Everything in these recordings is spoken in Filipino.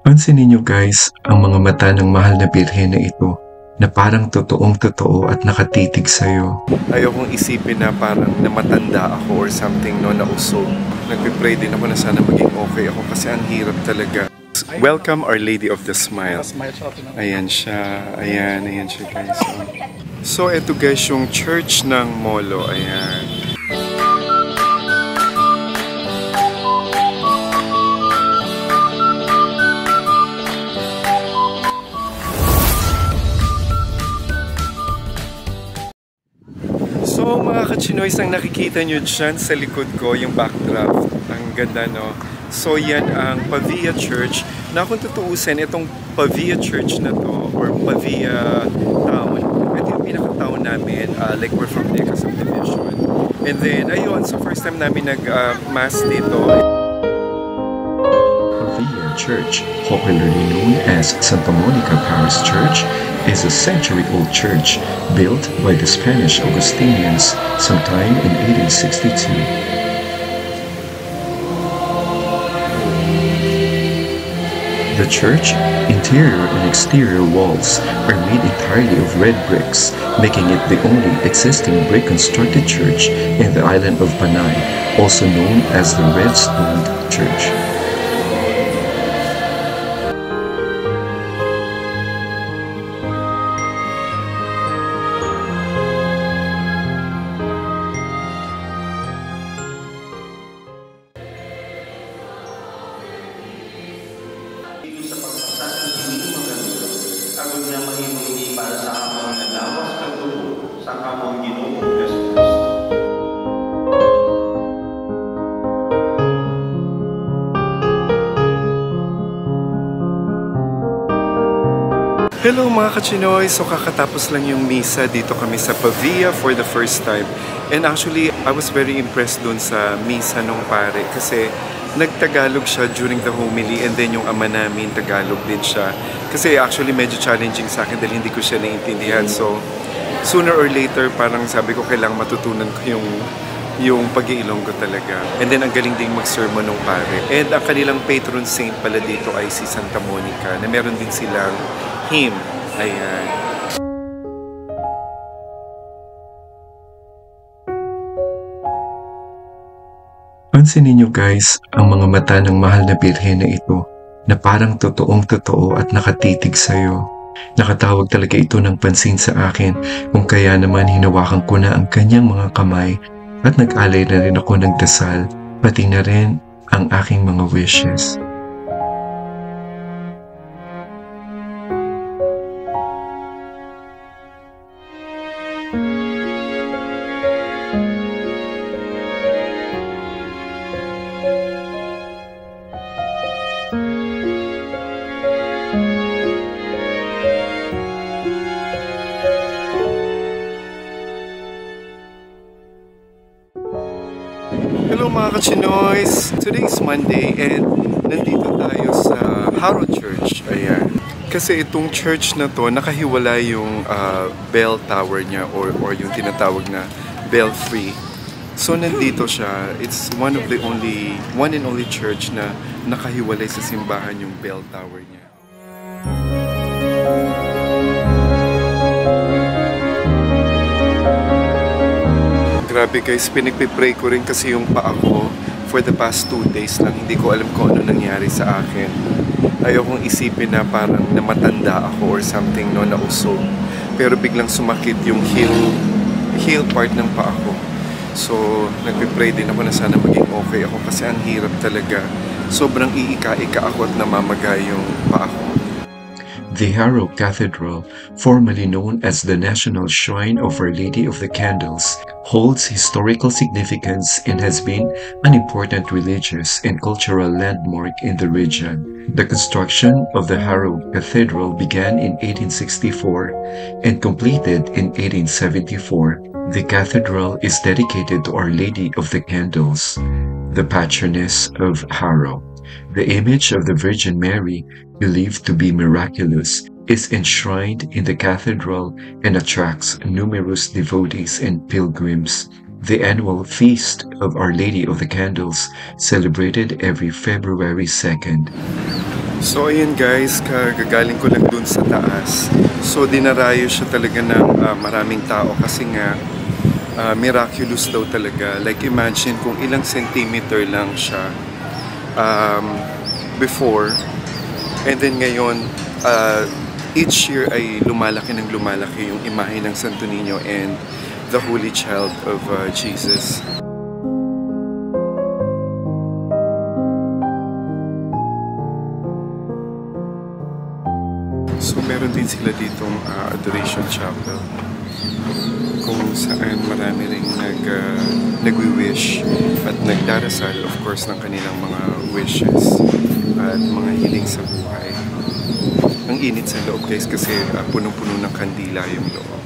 Pansinin niyo guys, ang mga mata ng mahal na birhen na ito na parang totoong-totoo at nakatitig sa'yo. Ayokong isipin na parang namatanda ako or something, no, nausog. Nagpipray din ako na sana maging okay ako kasi ang hirap talaga. Welcome Our Lady of the Smile. Ayan siya, ayan siya guys. So eto guys yung church ng Molo, ayan. So mga kachinoys, ang nakikita nyo dyan sa likod ko, yung backdrop, ang ganda no? So yan ang Pavia Church, na kung tutuusin, itong Pavia Church na to, or Pavia Town, ito yung pinaka-town namin, like we're from Deca Subdivision. And then, ayun, so first time namin nag-mass dito. Pavia Church, popularly known as Santa Monica Parish Church, is a century-old church built by the Spanish Augustinians sometime in 1862. The church, interior and exterior walls are made entirely of red bricks, making it the only existing brick-constructed church in the island of Panay, also known as the Red-Stoned Church. Hello mga kachinoy! So kakatapos lang yung misa, dito kami sa Pavia for the first time. And actually, I was very impressed dun sa misa nung pare kasi nagtagalog siya during the homily and then yung ama namin Tagalog din siya. Kasi actually medyo challenging sa akin dahil hindi ko siya naiintindihan. So sooner or later parang sabi ko kailangang matutunan ko yung pag-iilonggo talaga. And then ang galing ding mag-sermon nung pare. And ang kanilang patron saint pala dito ay si Santa Monica na meron din silang hymn. Ayan. Pansinin niyo guys, ang mga mata ng mahal na birhen na ito na parang totoong-totoo at nakatitig sa'yo. Nakatawag talaga ito ng pansin sa akin kung kaya naman hinawakan ko na ang kanyang mga kamay at nag-alay na rin ako ng dasal, pati na rin ang aking mga wishes. Hello mga kachinoys! Today is Monday and nandito tayo sa Harrow Church. Ayan. Kasi itong church na to, nakahiwala yung bell tower niya or yung tinatawag na belfry. So nandito siya. It's one and only church na nakahiwalay sa simbahan yung bell tower niya. Grabe guys, pinagpipray ko rin kasi yung paa ko for the past 2 days lang. Hindi ko alam kung ano nangyari sa akin. Ayokong isipin na parang namatanda ako or something, no, nausog. Pero biglang sumakit yung heel part ng paa ko. So, nagpipray din ako na sana maging okay ako kasi ang hirap talaga. Sobrang iika-ika ako at namamaga yung paa ko. The Harrow Cathedral, formerly known as the National Shrine of Our Lady of the Candles, holds historical significance and has been an important religious and cultural landmark in the region. The construction of the Harrow Cathedral began in 1864 and completed in 1874. The cathedral is dedicated to Our Lady of the Candles, the patroness of Harrow. The image of the Virgin Mary, believed to be miraculous, is enshrined in the cathedral and attracts numerous devotees and pilgrims. the annual Feast of Our Lady of the Candles, celebrated every February 2nd. So ayun guys, kagagaling ko lang dun sa taas. So dinarayo siya talaga ng maraming tao kasi nga miraculous daw talaga. Like imagine kung ilang centimeter lang siya before, and then ngayon each year ay lumalaki ng lumalaki yung imahe ng Santo Niño and the Holy Child of Jesus. So meron din sila ditong adoration chapel kung saan marami ring nagwi-wish at nagdarasal, of course, ng kanilang mga wishes at mga hiling sa buhay. Ang init sa loob guys kasi punong-puno ng kandila yung loob.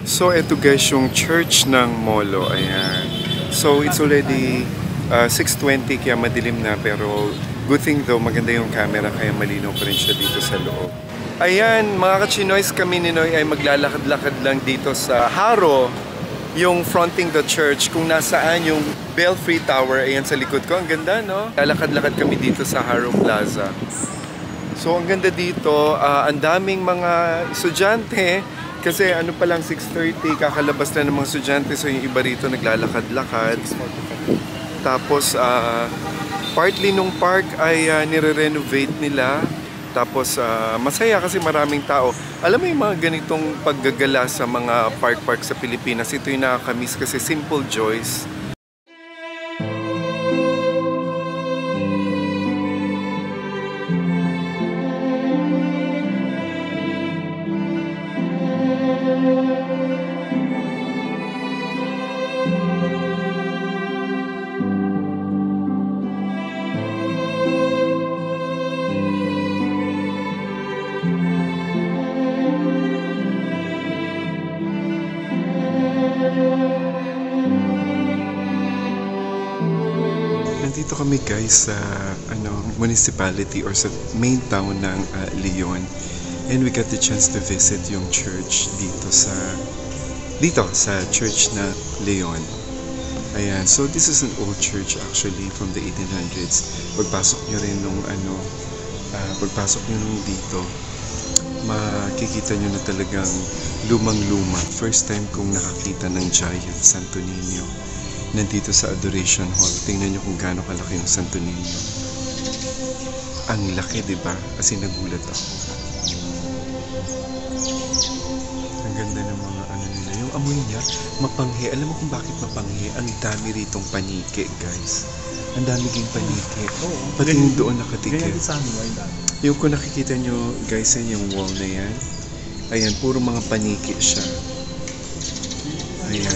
So eto guys yung church ng Molo, ayan. So it's already 6:20 kaya madilim na, pero good thing though maganda yung camera kaya malinaw pa rin siya dito sa loob. Ayan, mga ka-Chinoys, kami ni Noy ay maglalakad-lakad lang dito sa Haro, yung fronting the church, kung nasaan yung Belfry Tower, ayan sa likod ko. Ang ganda, no? Lalakad-lakad kami dito sa Haro Plaza. So, ang ganda dito, ang daming mga estudyante, kasi ano pa lang, 6:30, kakalabas na ng mga estudyante, so yung iba rito naglalakad-lakad. Tapos, partly nung park ay nire-renovate nila. Tapos masaya kasi maraming tao. Alam mo yung mga ganitong paggagala sa mga park-park sa Pilipinas, ito yung nakakamiss kasi simple joys. Nandito kami guys sa municipality or sa main town ng Leon, and we got the chance to visit yung church dito sa church na Leon. Ayan, so this is an old church actually from the 1800s. Pagpasok nyo rin dito, makikita nyo na talagang lumang-luma. First time kong nakakita ng giant Santo Niño nandito sa Adoration Hall. Tingnan nyo kung gaano kalaki yung Santo Niño. Ang laki, diba? Kasi nagulat ako. Ang ganda ng mga nila. Yung amoy niya, mapanghe. Alam mo kung bakit mapanghe? Ang dami ritong paniki, guys. Ang dami ging paniki. Pati yung doon nakatikip. Yung kung nakikita nyo, guys, yung wall na yan. Ayan, puro mga paniki siya. Ayan.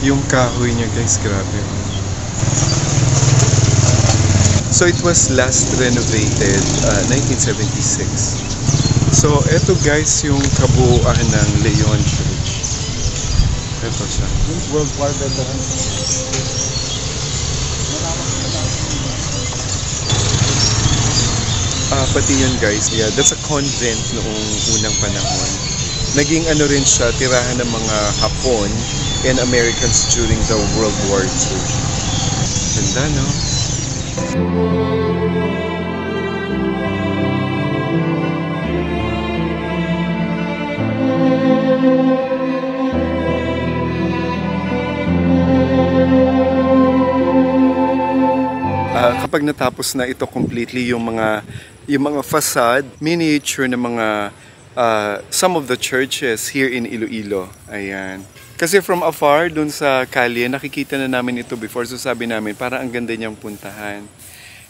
Yung kahoy niya guys, grabe. So it was last renovated 1976. So eto guys yung kabuuan ng Leon Church. Eto siya. World War veteran. Pati yun guys, yeah, that's a convent noong unang panahon. Naging rin siya, tirahan ng mga Hapon and Americans during the World War II. Ganda, no? Kapag natapos na ito completely, yung mga facade, miniature na mga some of the churches here in Iloilo. Ayan. Kasi from afar, dun sa kalye, nakikita na namin ito before. So sabi namin, parang ang ganda niyang puntahan.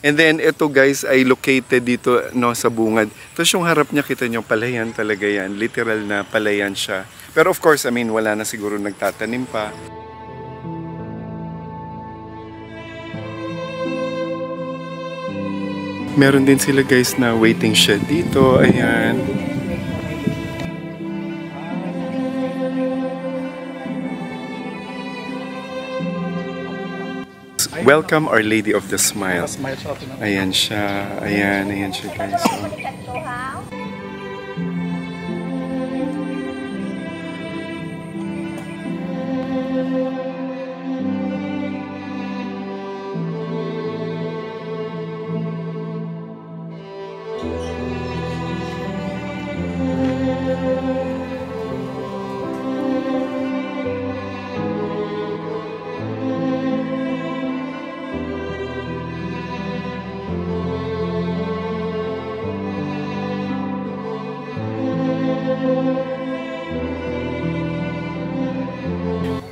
And then, ito guys, ay located dito sa bungad. Tapos yung harap niya, kita niyo, palayan talaga yan. Literal na palayan siya. Pero of course, wala na siguro nagtatanim pa. Meron din sila guys na waiting shed dito. Ayan. Welcome Our Lady of the Smile. Smile siya. Ayan siya. Ayan siya guys.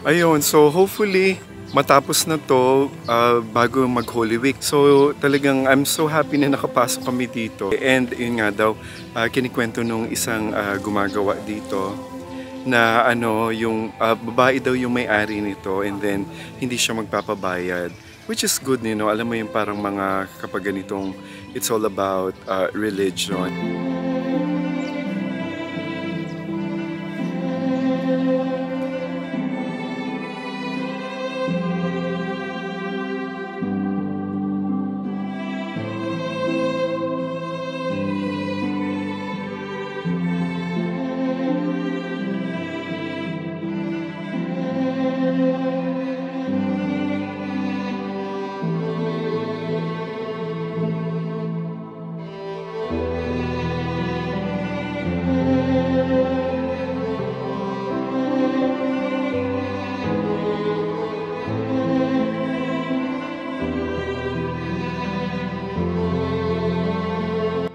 So, ayun, so hopefully matapos na to bago mag Holy Week. So talagang I'm so happy na nakapasok kami dito. And yun nga daw, kinikwento nung isang gumagawa dito na yung babae daw yung may-ari nito and then hindi siya magpapabayad. Which is good, you know, alam mo yung parang mga kapag ganitong it's all about religion.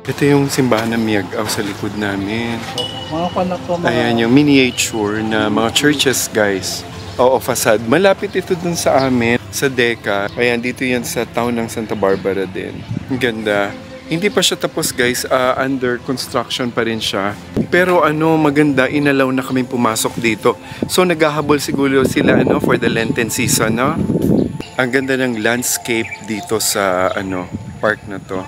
Ito yung simbahan ng Miagao sa likod namin. Mga kanak ko, Ayan yung miniature na mga churches guys. Oo, facade. Malapit ito dun sa amin, sa Deca. Ayan, dito yan sa town ng Santa Barbara din. Ang ganda. Hindi pa siya tapos guys, under construction pa rin siya. Pero maganda, inalaw na kaming pumasok dito. So naghahabol siguro sila for the Lenten season, no? Ang ganda ng landscape dito sa park na to.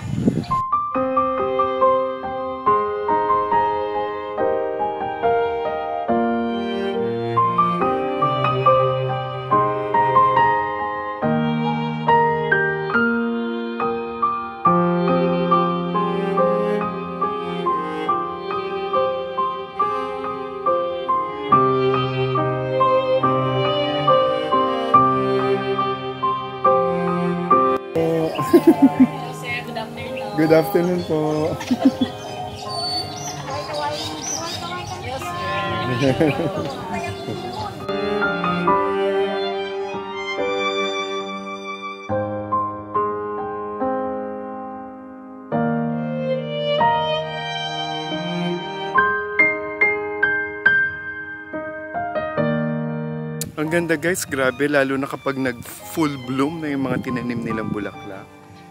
Sir, good afternoon. Good afternoon po. Yes, sir. Ang ganda guys, grabe, lalo na kapag nag-full bloom na yung mga tinanim nilang bulaklak.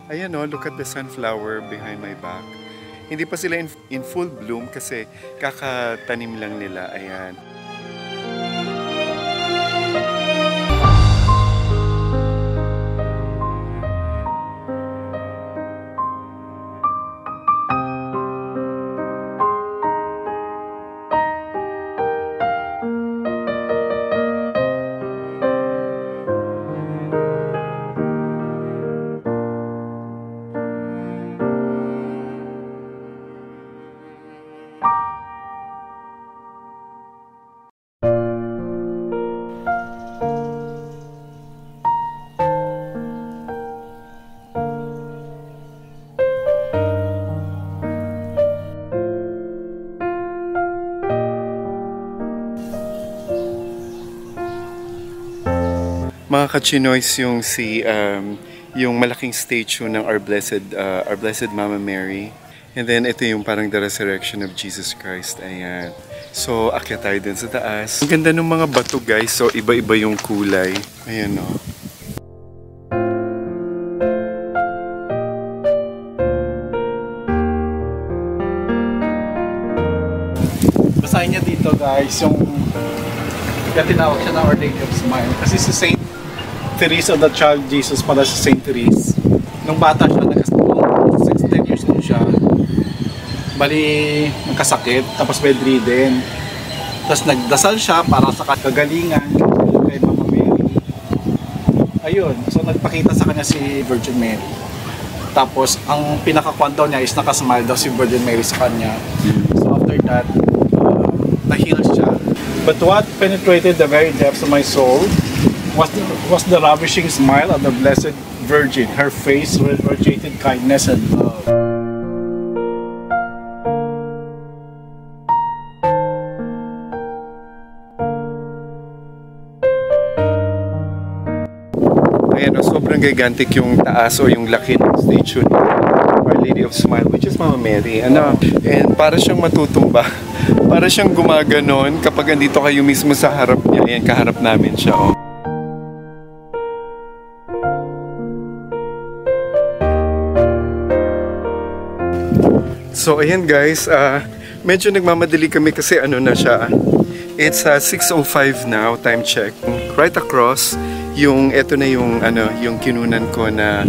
Ayan look at the sunflower behind my back. Hindi pa sila in full bloom kasi kakatanim lang nila, ayan. Mga ka-Chinoys, yung malaking statue ng Our Blessed Mama Mary. And then ito yung parang the resurrection of Jesus Christ. Ayan. So akyat tayo dun sa taas. Ang ganda ng mga bato guys. So iba-iba yung kulay. Ayan basahin niya dito guys, yung kaya tinawag siya na Our Lady of Smile. Kasi si Saint Therese of the Child Jesus pala si Saint Therese. Nung bata siya, 10 years old siya. Bali, nagkasakit, tapos bedridden. Tapos nagdasal siya para sa kagalingan kay Mama Mary. Ayun, so nagpakita sa kanya si Virgin Mary. Tapos, ang pinaka-kwan daw niya is nakasmile daw si Virgin Mary sa kanya. So after that, na-heal siya. But what penetrated the very depths of my soul was the ravishing smile of the Blessed Virgin. Her face radiated kindness and love. Ayan, sobrang gigantic yung taas o yung laki ng statue ni Our Lady of Smile, which is Mama Mary. Ano? And para siyang matutumba. Para siyang gumaganon kapag andito kayo mismo sa harap niya. Ayan, kaharap namin siya. Oh. So, ayan guys. Medyo nagmamadali kami kasi ano na siya. It's 6:05 now, time check. Right across, eto na yung kinunan ko na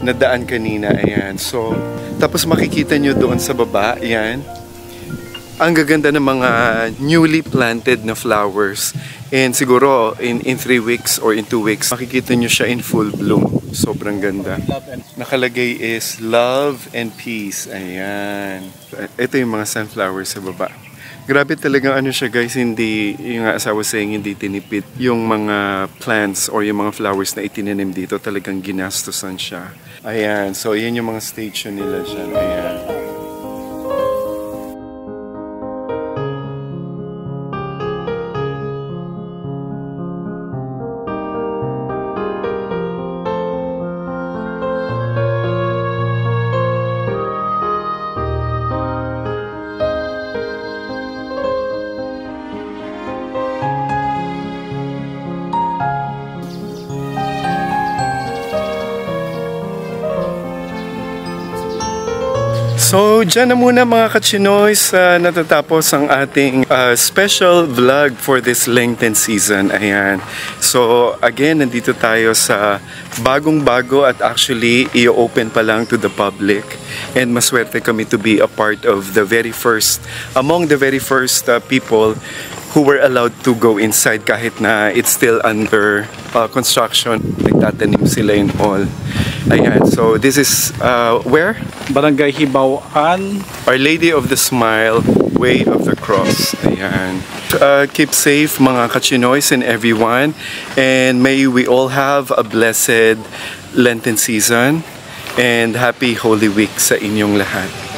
nadaan kanina, ayan. So, tapos makikita nyo doon sa baba, ayan. Ang gaganda ng mga newly planted na flowers. And siguro in 3 weeks or in 2 weeks, makikita nyo siya in full bloom. Sobrang ganda. Nakalagay is love and peace, ayan. Ito yung mga sunflowers sa baba. Grabe talagang ano siya guys, hindi, yung asawa saying hindi tinipid. Yung mga plants or yung mga flowers na itinanim dito, talagang ginastosan siya. Ayan, so yan yung mga station nila dyan, ayan. So, dyan na muna mga kachinoys, natatapos ang ating special vlog for this Lenten season. Ayan. So, again, nandito tayo sa bagong-bago at actually i-open pa lang to the public. And maswerte kami to be a part of the very first, among the very first people who were allowed to go inside kahit na it's still under construction. Nagtatanim sila in all. Ayan, so this is where? Barangay Hibawaan. Our Lady of the Smile, Way of the Cross. Ayan. Keep safe mga kachinoys and everyone. And may we all have a blessed Lenten season. And happy Holy Week sa inyong lahat.